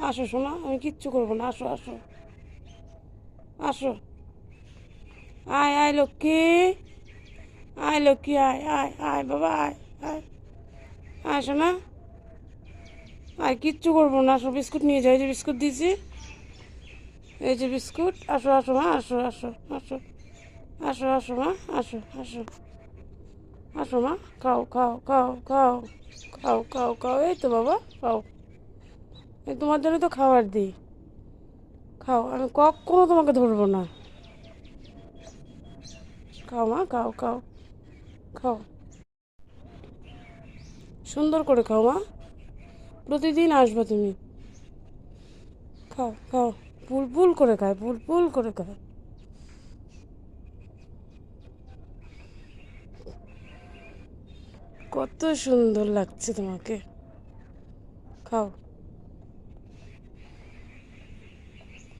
আসো শোনা, আমি কিচ্ছু করবো না, আসো আসো আসো। আয় আয় লক্ষ্মী, আয় লক্ষ্মী, আয় আয় আয় বাবা, আয় আয় আয় শোনা, আয়, কিচ্ছু করবো না, আসো বিস্কুট নিয়ে যাও, এই যে বিস্কুট দিয়েছি, এই যে বিস্কুট, আসো আসো মা, আসো আসো আসো আসো আসো মা, আসো আসো আসো মা, খাও খাও খাও খাও খাও খাও খাও, এই তো বাবা খাও, এই তোমার জন্য তো খাবার দিই, খাও, আমি কখনো তোমাকে ধরবো না, খাও মা, খাও খাও খাও, সুন্দর করে খাও মা, প্রতিদিন আসবে তুমি, খাও খাও, পুল করে খায়, পুল করে খায়, কত সুন্দর লাগছে তোমাকে, খাও।